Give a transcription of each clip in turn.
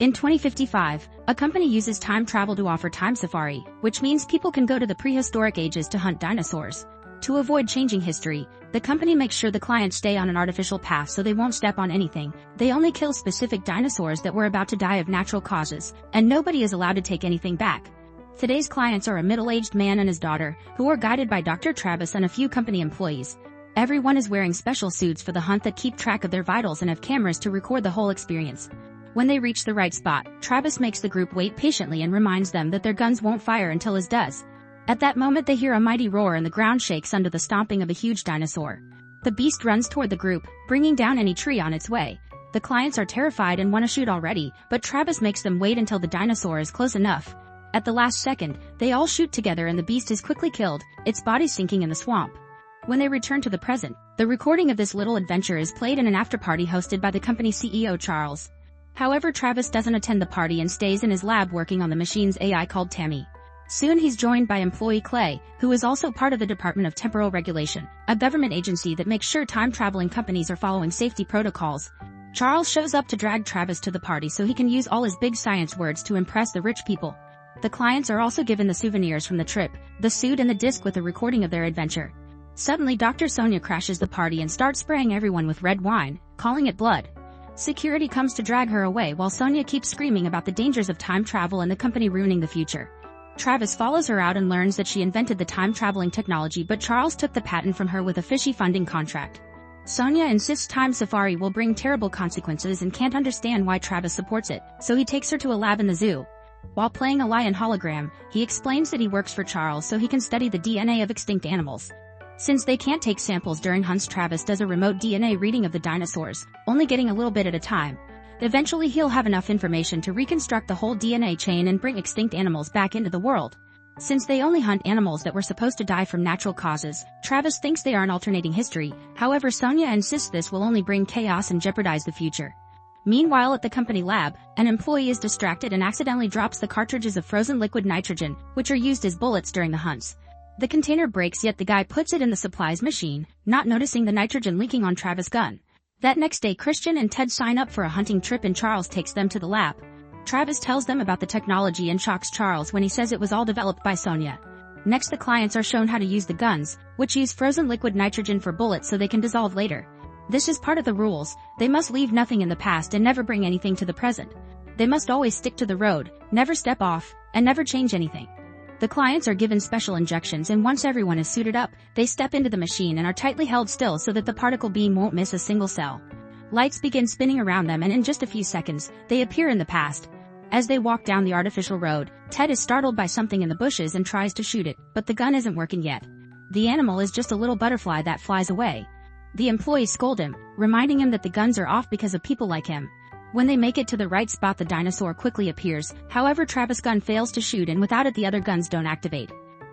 In 2055, a company uses time travel to offer time safari, which means people can go to the prehistoric ages to hunt dinosaurs. To avoid changing history, the company makes sure the clients stay on an artificial path so they won't step on anything. They only kill specific dinosaurs that were about to die of natural causes, and nobody is allowed to take anything back. Today's clients are a middle-aged man and his daughter, who are guided by Dr. Travis and a few company employees. Everyone is wearing special suits for the hunt that keep track of their vitals and have cameras to record the whole experience. When they reach the right spot, Travis makes the group wait patiently and reminds them that their guns won't fire until his does. At that moment they hear a mighty roar and the ground shakes under the stomping of a huge dinosaur. The beast runs toward the group, bringing down any tree on its way. The clients are terrified and want to shoot already, but Travis makes them wait until the dinosaur is close enough. At the last second, they all shoot together and the beast is quickly killed, its body sinking in the swamp. When they return to the present, the recording of this little adventure is played in an after-party hosted by the company CEO Charles. However, Travis doesn't attend the party and stays in his lab working on the machine's AI called Tammy. Soon he's joined by employee Clay, who is also part of the Department of Temporal Regulation, a government agency that makes sure time-traveling companies are following safety protocols. Charles shows up to drag Travis to the party so he can use all his big science words to impress the rich people. The clients are also given the souvenirs from the trip, the suit and the disc with a recording of their adventure. Suddenly Dr. Sonia crashes the party and starts spraying everyone with red wine, calling it blood. Security comes to drag her away while Sonia keeps screaming about the dangers of time travel and the company ruining the future. Travis follows her out and learns that she invented the time-traveling technology, but Charles took the patent from her with a fishy funding contract. Sonia insists time safari will bring terrible consequences and can't understand why Travis supports it, so he takes her to a lab in the zoo. While playing a lion hologram, he explains that he works for Charles so he can study the DNA of extinct animals. Since they can't take samples during hunts, Travis does a remote DNA reading of the dinosaurs, only getting a little bit at a time. Eventually he'll have enough information to reconstruct the whole DNA chain and bring extinct animals back into the world. Since they only hunt animals that were supposed to die from natural causes, Travis thinks they are an alternating history. However, Sonia insists this will only bring chaos and jeopardize the future. Meanwhile, at the company lab, an employee is distracted and accidentally drops the cartridges of frozen liquid nitrogen, which are used as bullets during the hunts. The container breaks, yet the guy puts it in the supplies machine, not noticing the nitrogen leaking on Travis' gun. That next day, Christian and Ted sign up for a hunting trip and Charles takes them to the lab. Travis tells them about the technology and shocks Charles when he says it was all developed by Sonia. Next, the clients are shown how to use the guns, which use frozen liquid nitrogen for bullets so they can dissolve later. This is part of the rules. They must leave nothing in the past and never bring anything to the present. They must always stick to the road, never step off, and never change anything. The clients are given special injections, and once everyone is suited up, they step into the machine and are tightly held still so that the particle beam won't miss a single cell. Lights begin spinning around them and in just a few seconds, they appear in the past. As they walk down the artificial road, Ted is startled by something in the bushes and tries to shoot it, but the gun isn't working yet. The animal is just a little butterfly that flies away. The employees scold him, reminding him that the guns are off because of people like him. When they make it to the right spot, the dinosaur quickly appears. However, Travis' gun fails to shoot, and without it the other guns don't activate.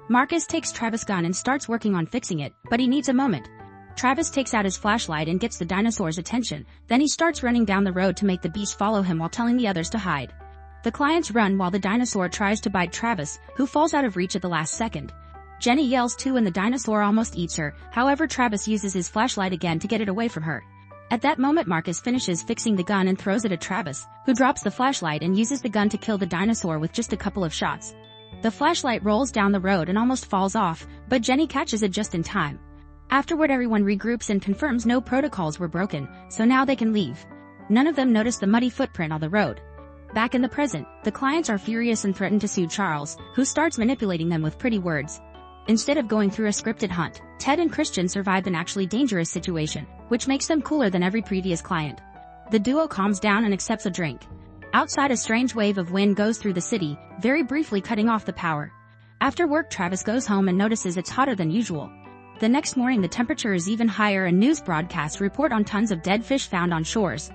Marcus takes Travis' gun and starts working on fixing it, but he needs a moment. Travis takes out his flashlight and gets the dinosaur's attention. Then he starts running down the road to make the beast follow him while telling the others to hide. The clients run while the dinosaur tries to bite Travis, who falls out of reach at the last second. Jenny yells too and the dinosaur almost eats her. However, Travis uses his flashlight again to get it away from her. At that moment, Marcus finishes fixing the gun and throws it at Travis, who drops the flashlight and uses the gun to kill the dinosaur with just a couple of shots. The flashlight rolls down the road and almost falls off, but Jenny catches it just in time. Afterward, everyone regroups and confirms no protocols were broken, so now they can leave. None of them notice the muddy footprint on the road. Back in the present, the clients are furious and threaten to sue Charles, who starts manipulating them with pretty words. Instead of going through a scripted hunt, Ted and Christian survive an actually dangerous situation, which makes them cooler than every previous client. The duo calms down and accepts a drink. Outside, a strange wave of wind goes through the city, very briefly cutting off the power. After work, Travis goes home and notices it's hotter than usual. The next morning the temperature is even higher and news broadcasts report on tons of dead fish found on shores.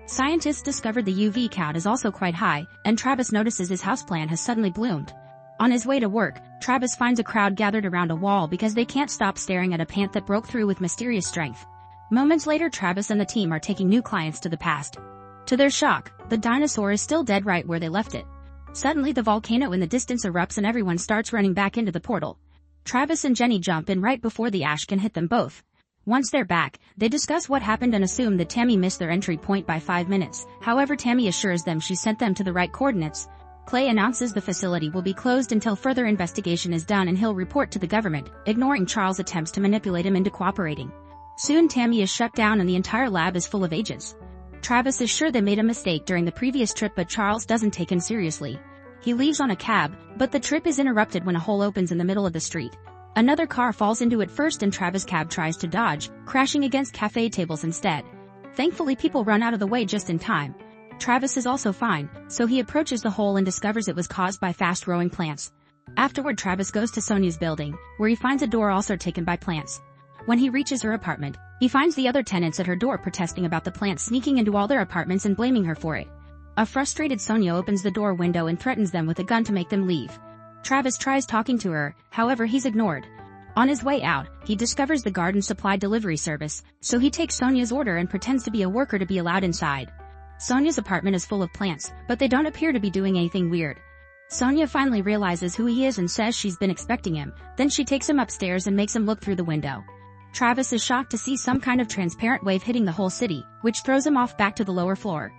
Scientists discovered the UV count is also quite high, and Travis notices his houseplant has suddenly bloomed. On his way to work, Travis finds a crowd gathered around a wall because they can't stop staring at a plant that broke through with mysterious strength. Moments later, Travis and the team are taking new clients to the past. To their shock, the dinosaur is still dead right where they left it. Suddenly the volcano in the distance erupts and everyone starts running back into the portal. Travis and Jenny jump in right before the ash can hit them both. Once they're back, they discuss what happened and assume that Tammy missed their entry point by 5 minutes. However, Tammy assures them she sent them to the right coordinates. Clay announces the facility will be closed until further investigation is done and he'll report to the government, ignoring Charles' attempts to manipulate him into cooperating. Soon Tammy is shut down and the entire lab is full of agents. Travis is sure they made a mistake during the previous trip, but Charles doesn't take him seriously. He leaves on a cab, but the trip is interrupted when a hole opens in the middle of the street. Another car falls into it first and Travis' cab tries to dodge, crashing against cafe tables instead. Thankfully, people run out of the way just in time. Travis is also fine, so he approaches the hole and discovers it was caused by fast-growing plants. Afterward, Travis goes to Sonia's building, where he finds a door also taken by plants. When he reaches her apartment, he finds the other tenants at her door protesting about the plants sneaking into all their apartments and blaming her for it. A frustrated Sonia opens the door window and threatens them with a gun to make them leave. Travis tries talking to her, however he's ignored. On his way out, he discovers the garden supply delivery service, so he takes Sonia's order and pretends to be a worker to be allowed inside. Sonia's apartment is full of plants, but they don't appear to be doing anything weird. Sonia finally realizes who he is and says she's been expecting him, then she takes him upstairs and makes him look through the window. Travis is shocked to see some kind of transparent wave hitting the whole city, which throws him off back to the lower floor.